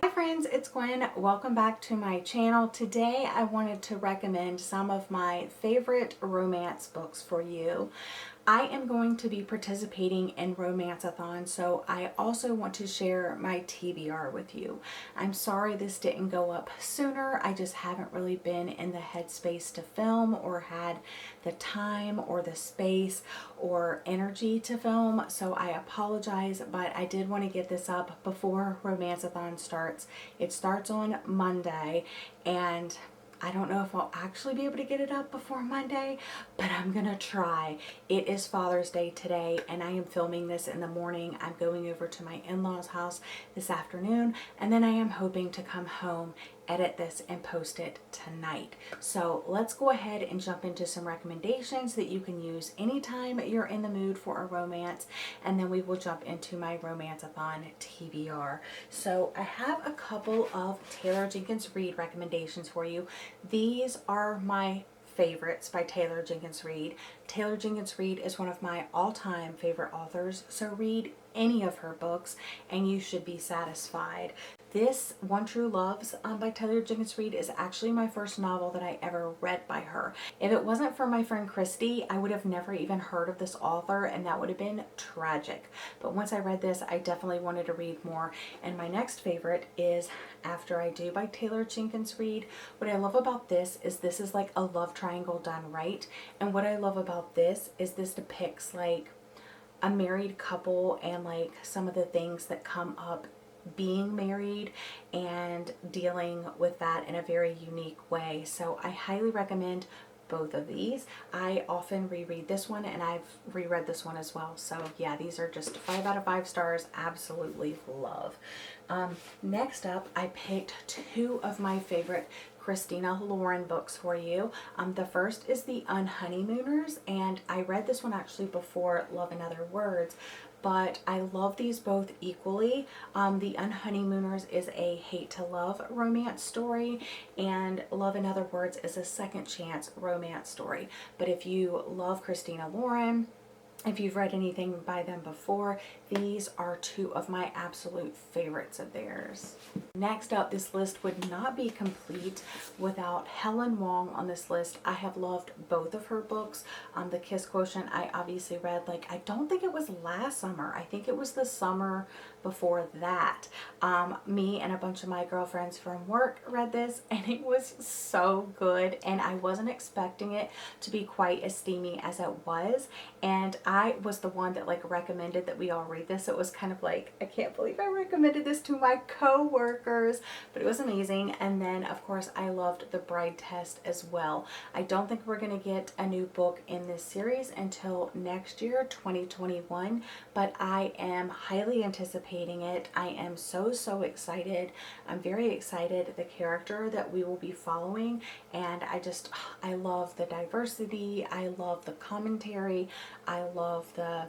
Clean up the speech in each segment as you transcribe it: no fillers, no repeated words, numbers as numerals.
Hi friends, it's Gwen. Welcome back to my channel. Today I wanted to recommend some of my favorite romance books for you. I am going to be participating in Romanceathon, so I also want to share my TBR with you. I'm sorry this didn't go up sooner. I just haven't really been in the headspace to film or had the time or the space or energy to film, so I apologize, but I did want to get this up before Romanceathon starts. It starts on Monday, and I don't know if I'll actually be able to get it up before Monday, but I'm gonna try. It is Father's Day today, and I am filming this in the morning. I'm going over to my in-laws' house this afternoon, and then I am hoping to come home, edit this, and post it tonight. So let's go ahead and jump into some recommendations that you can use anytime you're in the mood for a romance, and then we will jump into my Romanceathon TBR. So I have a couple of Taylor Jenkins Reid recommendations for you. These are my favorites by Taylor Jenkins Reid. Taylor Jenkins Reid is one of my all-time favorite authors, so read any of her books and you should be satisfied. This One True Loves by Taylor Jenkins Reid is actually my first novel that I ever read by her. If it wasn't for my friend Christy, I would have never even heard of this author, and that would have been tragic. But once I read this, I definitely wanted to read more. And my next favorite is After I Do by Taylor Jenkins Reid. What I love about this is like a love triangle done right. And what I love about this is this depicts like a married couple and like some of the things that come up being married and dealing with that in a very unique way. So I highly recommend both of these. I often reread this one, and I've reread this one as well. So yeah, these are just 5 out of 5 stars. Absolutely love. Next up, I picked 2 of my favorite Christina Lauren books for you. The first is The Unhoneymooners, and I read this one actually before Love and Other Words, but I love these both equally. The Unhoneymooners is a hate to love romance story, and Love in Other Words is a second chance romance story. But if you love Christina Lauren, if you've read anything by them before, these are 2 of my absolute favorites of theirs. Next up, this list would not be complete without Helen Wong on this list. I have loved both of her books. The Kiss Quotient I obviously read, like, I don't think it was last summer. I think it was the summer before that. Me and a bunch of my girlfriends from work read this, and it was so good, and I wasn't expecting it to be quite as steamy as it was, and I was the one that like recommended that we all read this. It was kind of like, I can't believe I recommended this to my co-workers, but it was amazing. And then of course I loved The Bride Test as well. I don't think we're gonna get a new book in this series until next year, 2021, but I am highly anticipating it. I am so excited. I'm very excited the character that we will be following, and I love the diversity, I love the commentary, I love the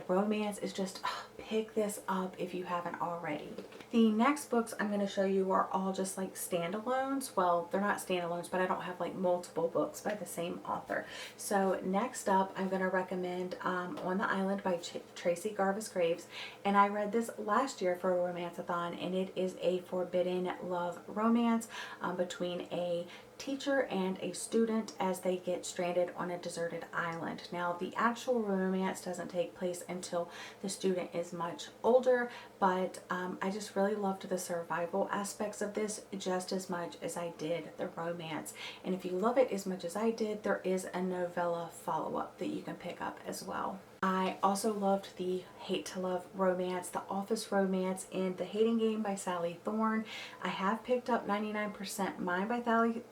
romance. Is just pick this up if you haven't already. The next books I'm going to show you are all just like standalones. Well, they're not standalones, but I don't have like multiple books by the same author. So next up, I'm going to recommend On the Island by Tracy Garvis Graves, and I read this last year for a Romanceathon, and it is a forbidden love romance between a teacher and a student as they get stranded on a deserted island. Now, the actual romance doesn't take place until the student is much older, but I just really loved the survival aspects of this just as much as I did the romance. And if you love it as much as I did, there is a novella follow-up that you can pick up as well. I also loved the hate to love romance, the office romance in The Hating Game by Sally Thorne. I have picked up 99% Mine by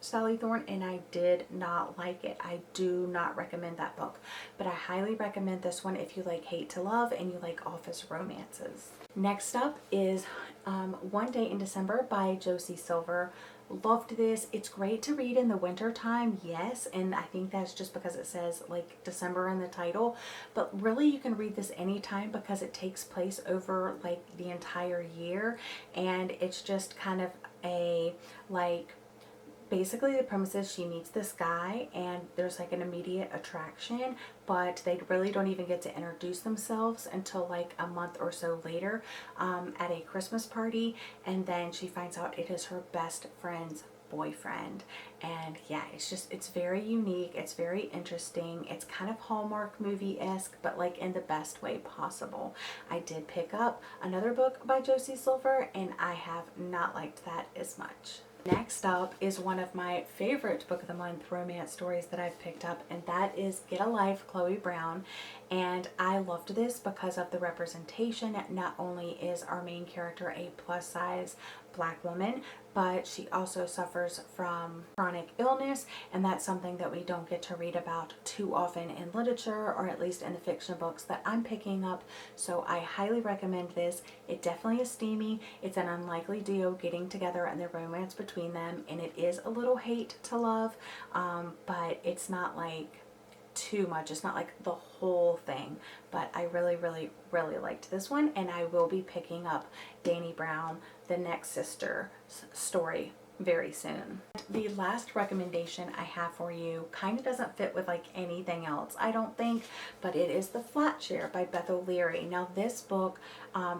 Sally Thorne, and I did not like it. I do not recommend that book, but I highly recommend this one if you like hate to love and you like office romances. Next up is One Day in December by Josie Silver. Loved this. It's great to read in the winter time, yes, and I think that's just because it says like December in the title, but really you can read this anytime because it takes place over like the entire year, and it's just kind of a like basically the premise is she meets this guy and there's like an immediate attraction, but they really don't even get to introduce themselves until like a month or so later at a Christmas party, and then she finds out it is her best friend's boyfriend. And yeah, it's very unique, it's very interesting, it's kind of Hallmark movie-esque, but like in the best way possible. I did pick up another book by Josie Silver and I have not liked that as much. Next up is one of my favorite book of the month romance stories that I've picked up, and that is Get a Life, Chloe Brown. And I loved this because of the representation. Not only is our main character a plus size Black woman, but she also suffers from chronic illness, and that's something that we don't get to read about too often in literature, or at least in the fiction books that I'm picking up. So I highly recommend this. It definitely is steamy. It's an unlikely duo getting together and the romance between them, and it is a little hate to love, but it's not like too much. It's not like the whole thing, but I really liked this one, and I will be picking up Dani Brown, the Next Sister story very soon. The last recommendation I have for you kind of doesn't fit with like anything else, I don't think, but it is The Flatshare by Beth O'Leary. Now this book,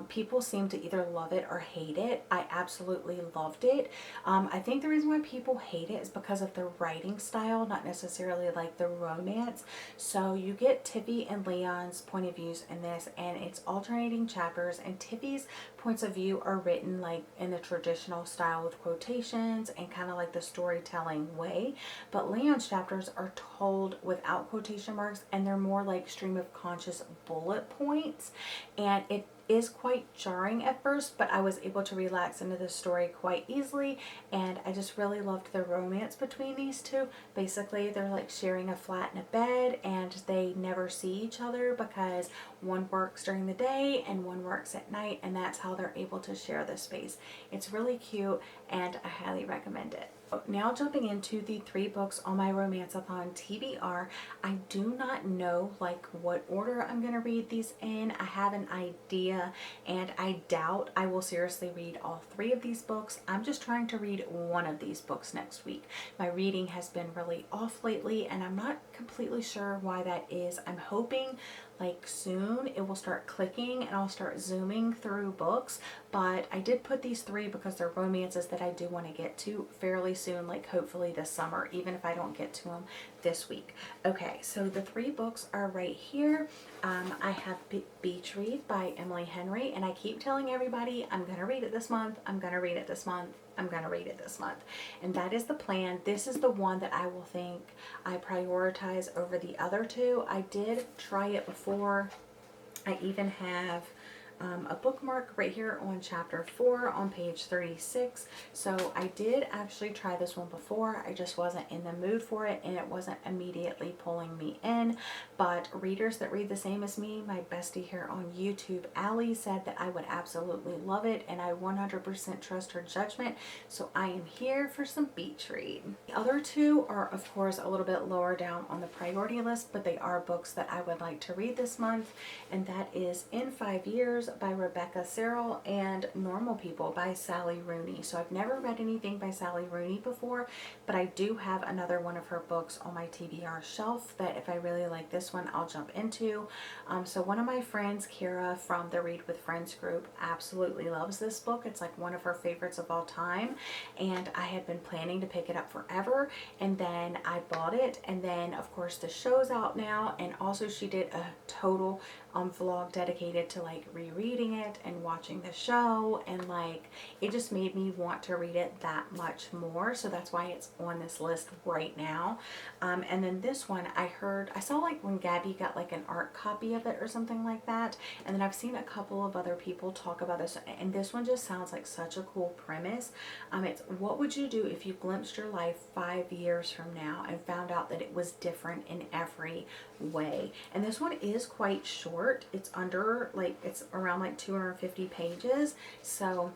people seem to either love it or hate it. I absolutely loved it. I think the reason why people hate it is because of the writing style, not necessarily like the romance. So you get Tiffy and Leon's point of views in this, and it's alternating chapters, and Tiffy's points of view are written like in the traditional style with quotations and kind of like the storytelling way, but Leon's chapters are told without quotation marks, and they're more like stream of conscious bullet points, and it is quite jarring at first, but I was able to relax into the story quite easily, and I just really loved the romance between these two. Basically, they're like sharing a flat and a bed, and they never see each other because one works during the day and one works at night, and that's how they're able to share the space. It's really cute, and I highly recommend it. Now jumping into the 3 books on my Romanceathon TBR, I do not know like what order I'm going to read these in. I have an idea, and I doubt I will seriously read all 3 of these books. I'm just trying to read one of these books next week. My reading has been really off lately, and I'm not completely sure why that is. I'm hoping like soon it will start clicking and I'll start zooming through books, but I did put these 3 because they're romances that I do want to get to fairly soon, like hopefully this summer, even if I don't get to them this week. Okay, so the 3 books are right here. I have Beech Wreath by Emily Henry, and I keep telling everybody I'm gonna read it this month, I'm gonna read it this month, I'm gonna read it this month, and that is the plan. This is the one that I will think I prioritize over the other 2. I did try it before. I even have a bookmark right here on chapter 4 on page 36. So I did actually try this one before. I just wasn't in the mood for it, and it wasn't immediately pulling me in. But readers that read the same as me, my bestie here on YouTube, Allie, said that I would absolutely love it, and I 100% trust her judgment. So I am here for some beach read. The other 2 are of course a little bit lower down on the priority list, but they are books that I would like to read this month, and that is In 5 Years by Rebecca Serrell and Normal People by Sally Rooney. So I've never read anything by Sally Rooney before, but I do have another one of her books on my TBR shelf that if I really like this one, I'll jump into. So one of my friends, Kira from the Read with Friends group, absolutely loves this book. It's like one of her favorites of all time, and I had been planning to pick it up forever, and then I bought it, and then of course the show's out now, and also she did a total vlog dedicated to like rereading it and watching the show, and like it just made me want to read it that much more, so that's why it's on this list right now. And then this one I saw like when Gabby got like an art copy of it or something like that, and then I've seen a couple of other people talk about this, and this one just sounds like such a cool premise. It's what would you do if you glimpsed your life 5 years from now and found out that it was different in every way. And this one is quite short. It's under like, it's around like 250 pages, so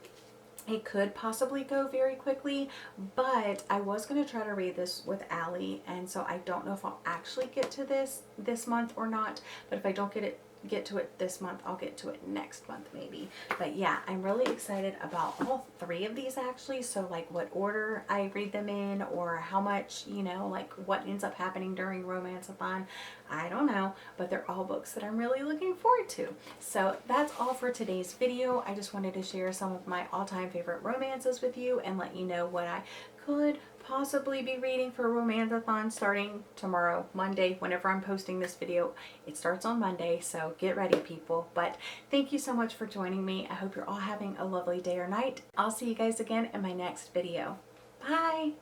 it could possibly go very quickly, but I was going to try to read this with Allie, and so I don't know if I'll actually get to this month or not, but if I don't get it get to it this month, I'll get to it next month maybe. But yeah, I'm really excited about all 3 of these actually. So like what order I read them in, or how much, you know, like what ends up happening during Romanceathon, I don't know, but they're all books that I'm really looking forward to. So that's all for today's video. I just wanted to share some of my all-time favorite romances with you and let you know what I could possibly be reading for Romanceathon starting tomorrow, Monday, whenever I'm posting this video. It starts on Monday, so get ready, people. But thank you so much for joining me. I hope you're all having a lovely day or night. I'll see you guys again in my next video. Bye!